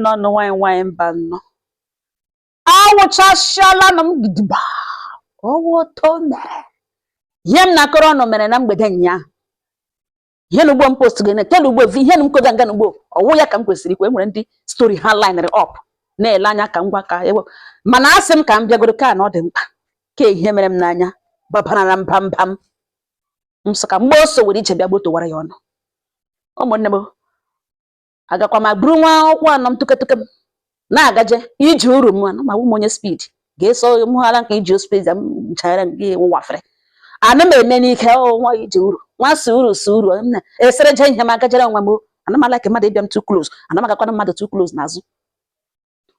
No, no, wine, ban. I watch a shalanum gidba. Oh, what on there? Yem na corono menam bedenya. Yenu one post again, tell you what Vihenum could and go. Or ya come with when the story highline up. Ne lanya can waka. Manasem can be a good car, not him. K him and nanya. Bapanam pam pam. Msaka moso with each able to worry on. Oh, mon nebo. Aga kwa mabruma okwa tuka na agaje iji uru mu na mawu monye speed geso mu hala nka iji speed am chara ngi wafre ana me neni ke o nwa iji uru nwa su uru na esere je ihe maka jere nwa mo ana mala ke madu biam too close ana maka kwa madu too close nazu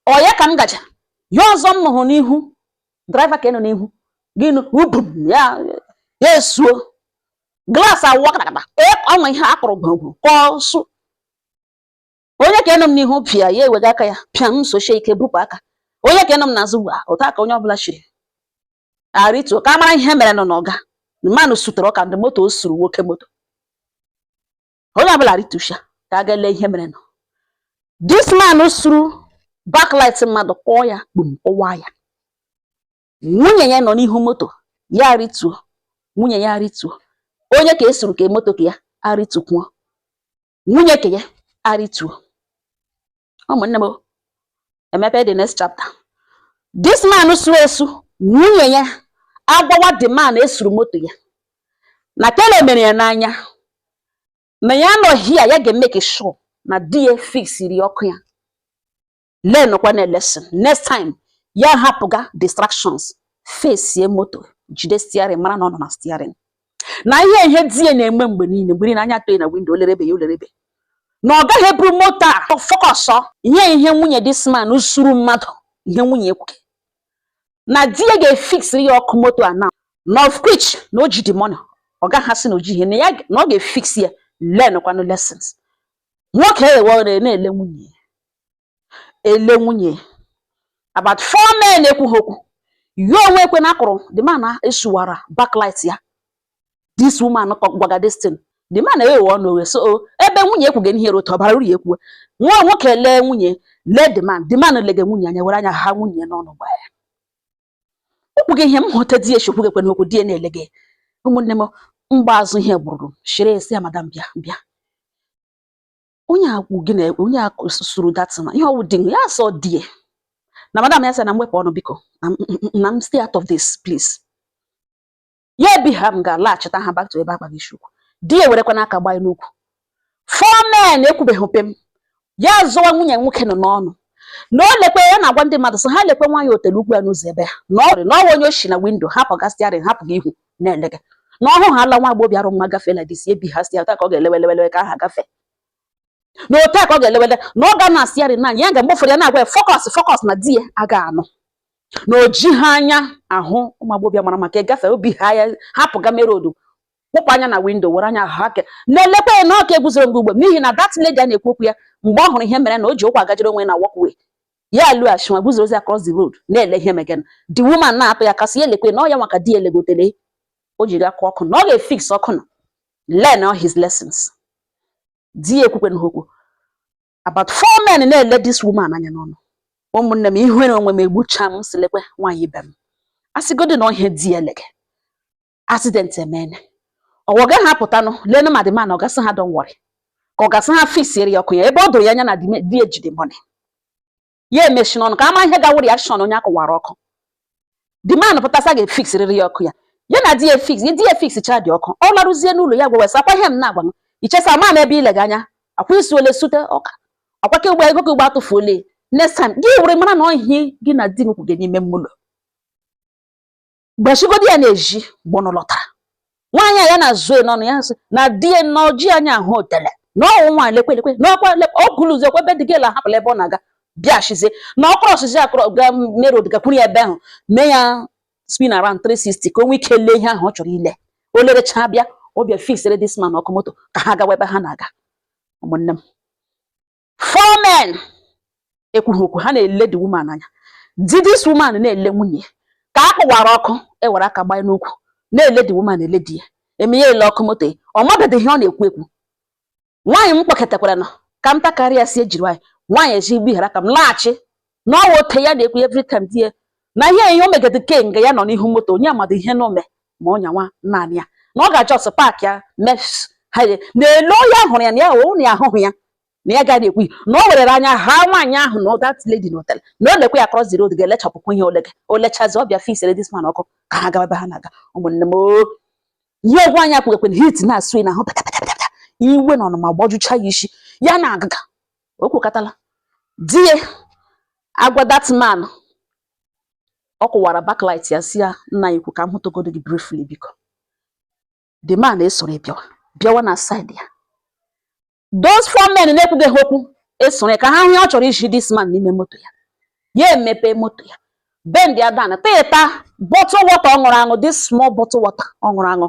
o ya ka ngaja yo ozo m hu n'ihu driver ka eno n'ihu ginu ubum ya yesuo glass awaka nakata e onwe ihe akụrụ gbogbo ko su onye ka enom n'ihu pia ya ewega aka ya pia nso shake bupu aka onye ka enom n'azụ gba ụta ka onye ọbụla shiri arịtu ka mara ihe mere no n'oga mmanụ sutere ka ndị moto suru nwoke moto onye ọbụla arịtusha ka ga le ihe mere no this man suru backlight mmadụ kpọọ ya gbum kpọwa ya nwunye ya nọ n'ihu moto ya arịtu nwunye ya arịtu onye ka esuru ka moto ka ya arịtukwuo nwunye ka ya arịtu. Emepe the next chapter. This man esu nwunye ya agbawa the man esuru moto ya. Na tele mere ya n'anya. Na ya no here ya ga make sure na die fix iri ọkụ ya. Learn kwa na lesson. Next time ya hapụga distractions. Face ye moto jide steering mara na ọ nọ na steering. Na ihe die na-eme mgbe niile gbiri na anya toy na window olerebe. Na ọ gaghị eburu moto a focus ihe nwunye this man usuru mmadụ ihe nwunye ekwuke na di ya ga-fix ya ọkụ moto a na of which na o ji the money ọ gaghị asị na o ji ihe na ọ ga-fix ya learn kwanu lessons nwoke ewere na-ele nwunye about 4 men ekwu okwu yo onwe ekwe na akụrụ the man esuwara backlight ya this woman gwaga this thing the man ewe no so ebe nwunye ekwuge ihe roto bara uru ekwu nwoke le nwunye le the man lege nwunye anya were anya ha nwunye n'ọnụ gba ya okwuge ihe m hote di eshokwu gekwe n'okwu di na elege ụmụnne m mgbazụ ihe gburu shire esi madam bịa onye agwụ gị na onye suru datina ihe ọwụ dị ya so die na madam ya sị na mwepụ ọnụ biko na m stay out of this please ya bi ha m ga-alaghachita ha back to ebe akpa gị shukwu di ewerekwa n'aka gba n'ukwu 4 men ekwubeghị pem ya zọwa nwunye nwoke nọ n'ọnụ na o lekwe ya na-agwa ndị mmadụ so ha lekwe nwaanyị otelu ugwu ya n'ụzọ ebe na ọrụ onye oshi na window hapụ gastiarin hapụ gị ihu na-elege na ọhụ ha ala nwa agbọbịa arụ mma gafee like this ebi ha stiarin ka ọ ga-elewelewele ka ha gafee na otu a ka ọ ga-elewele na ọ ga na stiarin na ya ga mgbofere ya na-agwa focus na di ya aga anụ na oji ha anya ahụ ụmụ agbọbịa mara maka gafe obi ha ya hapụ ga merodu kpụpụ anya na window were anya ahụ aka na-elekwe na ọka eguzoro mgbe ugbo n'ihi na that lady a na-ekwu okwu ya mgbe ọ hụrụ ihe mere na o ji ụkwụ agajere onwe na walkway ya lụghachi guzorozi across the road na-ele ihe megana the woman na-atụ ya kasị ya elekwe na ọ ya nwaka di elegotele o jiri aka ọkụ na ọ ga-efix ọkụ na learn all his lessons di ekwukwe na okwu about 4 men na-ele this woman anya n'ọnụ ụmụnne m ihu na onwe m egbucha m silekwe nwaanyị be m asịgodo na ihe di elege accident emene ọ ga hapụta no lenu ma the man ọ gasị ha don't worry ka ọ gasị ha fix eri ọkụ ya ebe ọ doro ya anya na di ejide money ya emeshi n'ọnụ ka ama ihe ga-awụ reaction onye akụwara ọkụ the man pụtasa ga-efix eri ọkụ ya na di fix cha dị ọkụ ọ larụzie n'ụlọ ya gwewesa akwa ihe m na-agwa ichesa ma na ebe ilega anya akwa isi ole sute ọka akwa ka ugbo ego ka ugbo atụfuole next time gị were mara na ihe gị na di nkwu gị n'ime mmụlọ gbachigodi ya na-eji gbọnụ lọtara nwaanyị ya na-azụ n'ọnụ ya sị na die na oji anya ahụ otele na ọwụ nwaanyị lekwe na ọ gụlụzi ekwe ebe dị gị la hapụla ebe ọ na-aga bịa shizie na ọkụrụ ọsịzi akụrụ ga merod gakwuru ya ebe ahụ mee ya spin around 360 ka o nwee ike lee ihe ahụ ọ chọrọ ile o lerecha bịa ọ bịa fixere this man ọkụ moto ka ha gawa ebe ha na-aga ụmụnne m 4 men ekwughị okwu ha na-ele the woman anya di this woman na-ele nwunye ka akụwara ọkụ ewere aka gbanye n'ukwu na-ele the woman ele di ya eme ya ele ọkụ moto ọ mabedị ihe ọ na-ekwu nwaanyị m kpọkọtakwara na ka m takarịa si ejiri nwanyị Nwaanyị ji gbi hara ka m laghachi na ọ wote ya na-ekwu every time die na ihe o megede ke nga ya nọ n'ihu moto onye amadị ihe na ome ma ọnya nwa naanị ya na ọ ga-ajọ ọsọ paak ya mes ha na-ele ya hụrụ ya na ya o na ya ahụhụ ya na ya gaghị ekwu na o werere anya ha nwaanyị ahụ na that lady na hotel na o lekwe ya cross the road ga-elechapụkwu ihe olege o lechazi ọbịa fisere this man ọkụ ka ha gaba ebe ha na-aga ụmụnne m ihe ogwu anya kwugekwe na hit na-asụ na ahụ pịatapịatapịa iwe na ọnụma gbọjụcha ya isi ya na agụga o kwukatala die agwa that man ọ kụwara backlight ya si ya nna ya ikwu ka m hụtụgodo gị briefly biko the man esoro bịawa na side ya those 4 men na-ekwughị ha okwu esoro ka ha hụ ya ọ chọrọ iji this man n'ime moto ya emepe moto ya bend ya down teta bottle water ọ ṅụrụ aṅụ this small bottle water ọ ṅụrụ aṅụ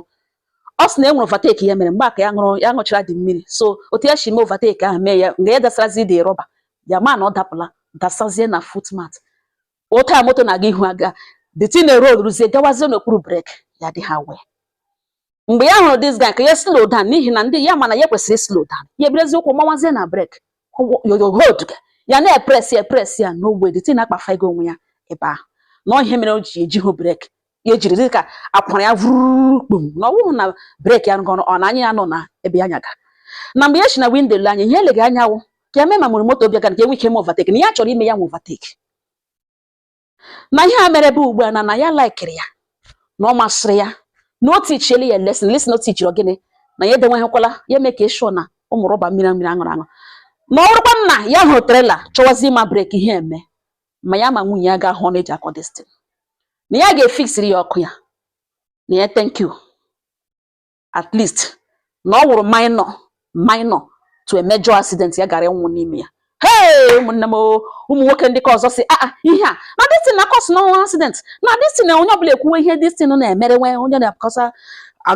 ọ sị na enwere overtake ya mere mgbe aka ya ṅụchara dị mmiri so otu ya shi mee overtake ahụ mee ya nga ya dasarazi dị rọba ya ma na ọ dapụla dasazie na footmat otu a moto na-aga ihu aga the thing road ruzie gawazie n'okpuru breki ya dị ha wee mgbe ya hụrụ this guy ka ya slow down n'ihi na ndị ya mana ya kwesịrị slow down ya eberezi ụkwụ mawazie na breki hold ya na-epres ya n'ogbe the thing akpafa ego onwe ya ebe ahụ na ihe mere o ji eji hụ breki ya ejiri dị ka akwara ya vụrụ kpum na ọwụhụ na breki ya ngọrọ ọ na anya ya nọ na ebe ya nyaga na mgbe ya si na windo le anya ihe eleghị anya wụ ka ya mee ma mụrụ moto bịa ka enwe ike ime overtake na ya chọrọ ime ya nwe overtake na ihe a mere bụ ugbu a na ya laikiri ya na ọ masịrị ya na o tichiela ya lesson o tichiri ogene na ya edenweghịkwala ya mee ka ịshụ na ụmụ rọba mmiri aṅụrụ aṅụ na ọrụkwa nna ya hụrụ trela chọwazi ịma breki ihe eme ma ya ma nwunye ya ga hụ na eji akọ destin na ya ga-efixiri ya ọkụ ya na ya thank you at least na ọ wụrụ minor to a major accident ya gara ịnwụ n'ime ya ụmụnne m ụmụ nwoke ndị ka ọzọ si ihe a na destin na kọs na accident na destin na onye ọbụla ekwuwe ihe destin na-emere nwe onye na-akọsa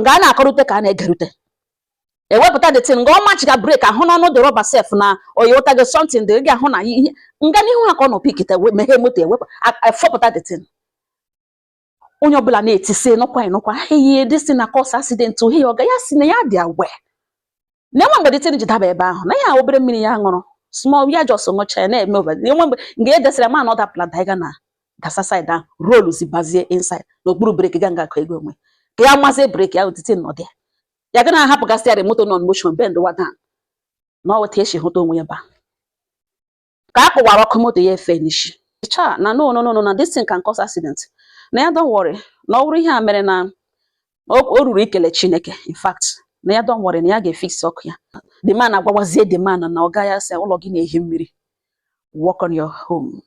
nga a na-akọrute ka a na-egerute ewepụta detin nga ọ machiga breki ahụ n'ọnụ dị rọba sef na oyota gị something dị gị ahụ na ihe nga n'ihu ha ka ọ nọ pikite meghe moto ewepụ efọpụta detin onye ọbụla na-etisi nụkwa ihe destin na kọs accident ohe ọ ga ya si na ya dị agwe na-enwe mgbe detin ji daba ebe ahụ na ya obere mmiri ya ṅụrụ small ya just ṅụcha ya na-eme over enwe mgbe nga e desịrị ma na ọ dapụla daiga na gasa side ahụ rolu zibazie inside n'okpuru breki ga nga akụ ego onwe ka ya mazie breki ahụ detin nọ dị ya ga na-ahapụgasị ya moto nọ motion bend wa down na ọ weta eshi hụta onwe ya ba ka a kụwara ọkụ moto ya efe n'ishi cha na no na this thing can cause accident na ya don't worry na ọ bụrụ ihe a mere na o ruru ikele Chineke in fact na ya don't worry na ya ga-efix ọkụ ya the man agwawazie the man na ọ gaghị asị ụlọ gị na-ehi mmiri work on your home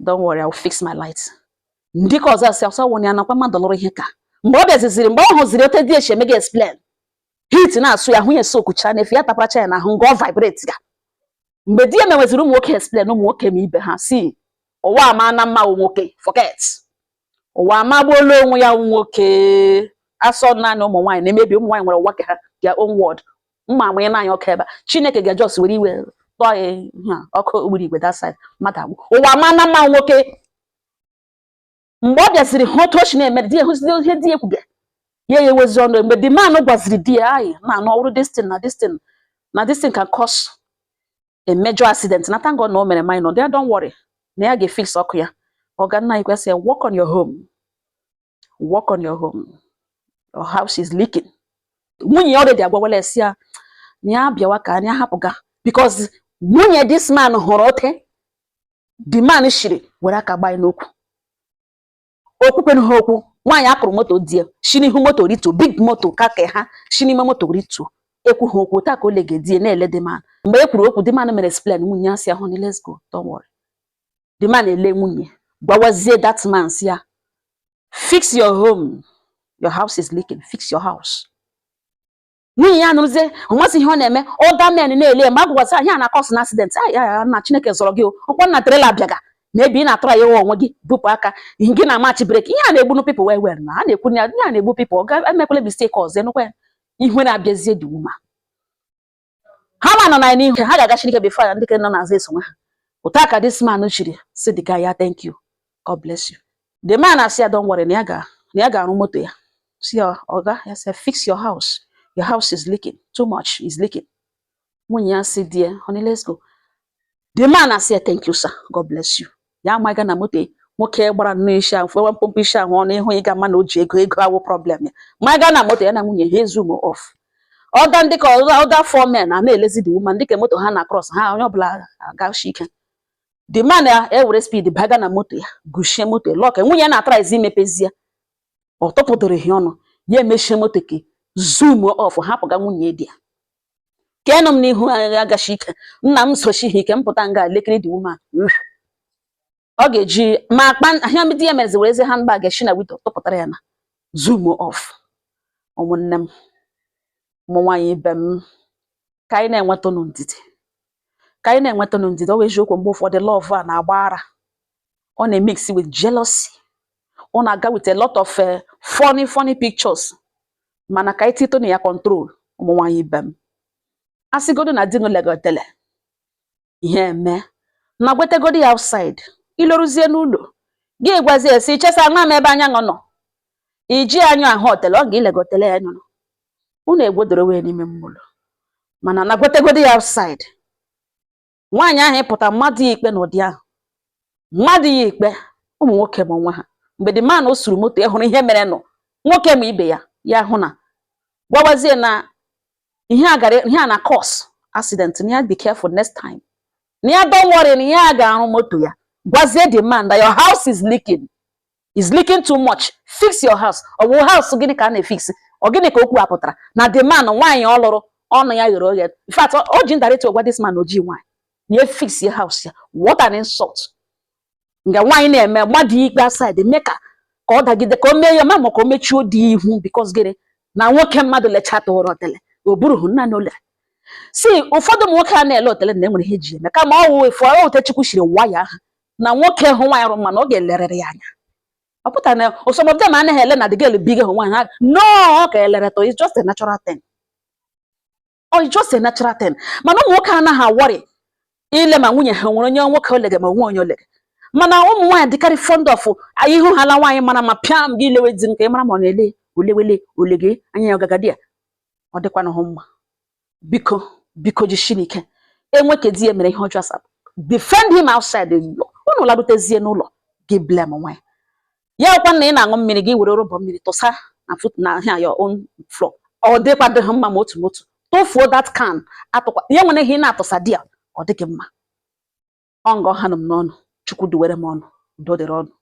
don't worry I will fix my light ndị ka ọzọ asị ọsọ wụnye ya nakwa mmadụ lụrụ ihe ka mgbe ọ bịaziziri mgbe ọ hụziri ote dị echi emega explain hit na-asụ ya hụ ya sokucha na efe ya taparacha ya na ahụ nga ọ vibrate ga mgbe di ya meweziri ụmụ nwoke explain ụmụ nwoke ma ibe ha si ụwa ama na mma nwoke forget ụwa amagbuola onwe ya nwoke asọ naanị ụmụ nwaanyị na-emebi ụmụ nwaanyị nwere ụwa ha their own word mma amanye naanị ọkụ ebe Chineke ga-ajọs were iwe tọọ ya ọkụ ogbiri igwe that side mmadụ agwụ ụwa ama na mma nwoke mgbe ọ bịaziri hụ otu o si na-eme di ya hụziri ihe di ya kwuga ya ewezi ọnụ mgbe the man gwaziri di ya anyị na ọrụ destin can cause a major accident na thank God na o mere minor there don't worry na ya ga-efix ọkụ ya ọ ga nna ikwesị work on your home your house is leaking nwunye ya already agwawala esi ya na ya bịawa ka anyị ahapụga because nwunye this man hụrụ ote the man shiri were aka gbaa n'okwu okwukwe ha okwu nwaanyị akụrụ moto di ya shi n'ihu moto rituo big moto ka ha shi n'ime moto rituo ekwu ha okwu taa ka o lege di ya na-ele the man mgbe e kwuru okwu the man mere explain nwunye ya si ahụ ni let's go don't worry the man ele nwunye gbawazie that man si ya fix your home your house is leaking fix your house nwunye ya nụrụzie ọmasị ihe ọ na-eme other men na-ele ma agwụgwasị ahịa na cause na accident ya na Chineke zọrọ gị ọkwa na trailer bịaga maybe ị na-atụrụ ya onwe gị bupụ aka gị na machi breki ihe a na-egbu people well na a na-ekwu ya a na-egbu people ọ ga-emekwala mistake ọzọ enukwa ihu na-abịazie dị uma ha ma nọ na n'ihu ha ga-aga Chineke before ya ndị ke nọ n'azụ esonwe ha ụta ka this man chiri si the guy ya thank you God bless you the man asị ya don't worry na ya ga-arụ moto ya si ya ọga ya sị fix your house is leaking too much is leaking nwunye ya si die honey let's go The man I say thank you sir, God bless you. Ya amaghị na moto nwoke gbara n'isi ahụ fewe mpompo isi ahụ ọnụ ịhụ ịga mma na o ji ego awụ problem ya. Maga na moto ya na nwunye ha zoom off. Ọga ndị ka other four men na-elezi the woman dịka moto ha na cross ha onye ọbụla agashi ike. The man ya ewere speed baga na moto ya gushie moto lock nwunye na-atara ezi imepezi ya. Ọ tọpụtara ihe ọnụ ya emechie moto ke zoom off hapụga nwunye dị ya. Kenụ m n'ihu agashi ike nna m sochighị ike mpụta nga lekiri the woman. Ọ ga-eji ma akpa ahịa midi ya mezi were eze handbag shi na widow tọpụtara ya na zoom off. Ụmụnne m ụmụ nwaanyị ibe m ka anyị na-enweta ndidi ọ wee eziokwu mgbe ụfọdụ love a na-agba ara ọ na-mix with jealousy ọ na-aga with a lot of funny pictures mana ka anyị tito na ya control ụmụ nwaanyị ibe m asịgodo na di legotele ihe eme na gwetegodi ya outside iloruzie n'ụlọ gị gwazi esi chesa nwa m ebe anya nọ iji anya ahụ hotel ọ ga-ilegotele ya nọ unu egwodoro wee n'ime mmụlọ mana na gwetegodi ya outside nwaanyị ahụ ịpụta mmadụ ya ikpe n'ụdị ahụ mmadụ ya ikpe ụmụ nwoke ma nwa ha mgbe the man o suru moto ịhụrụ ihe mere nọ nwoke ma ibe ya hụ na gwawazie na ihe a na cause accident na ya be careful next time na ya don't worry na ya ga-arụ moto ya gwazie the man that your house is leaking too much fix your house ọ bụ house gịnị ka a na-efix ọ gịnị ka okwu apụtara na the man nwaanyị ọ lụrụ ọnụ ya ghere oghe in fact o ji ndarịta gwa this man oji nwaanyị na fix your house ya what an insult nga nwaanyị na-eme mmadụ ikpe aside mee ka ọ dagide ka o mee ya ma ka o mechie dị ihu because gịnị na nwoke mmadụ lechata ụra otele o burughị nna n'ụlọ si ụfọdụ ụmụ nwoke a na-ele otele na enwere ihe ji eme kama ọ wụ efu ote Chukwu shiri waya ha na nwoke hụ nwaanyị rụ mana ọ ga-elerere ya anya ọ pụtara na some of them anaghị ele na the girl big hụ nwaanyị ha no ọ ka elere to it's just a natural thing mana ụmụ nwoke anaghị awọrị ile ma nwunye ha nwere onye nwoke olege ma nwe onye olege mana ụmụ nwaanyị dịkarị fond of ihu ha la nwaanyị mara ma pịa m gị ilewe di nke mara ma ọ na-ele olege anya ya ọgagadi ya ọ dịkwa na hụ mma biko jishi n'ike enwekedi ya mere ihe ọjọọ asap defend him outside unu larutezie n'ụlọ gị blame nwaanyị ya ọkwa na ị na-aṅụ mmiri gị were rọbọ mmiri tụsa na foot na here your own floor ọ dịkwa dị mma ma otu tụfuo that can atụkwa ya nwere ihe na-atụsa di ya ọ dịghị mma ọ ngọ ha nọ m n'ọnụ Chukwu duwere m ọnụ udo dịrị ọnụ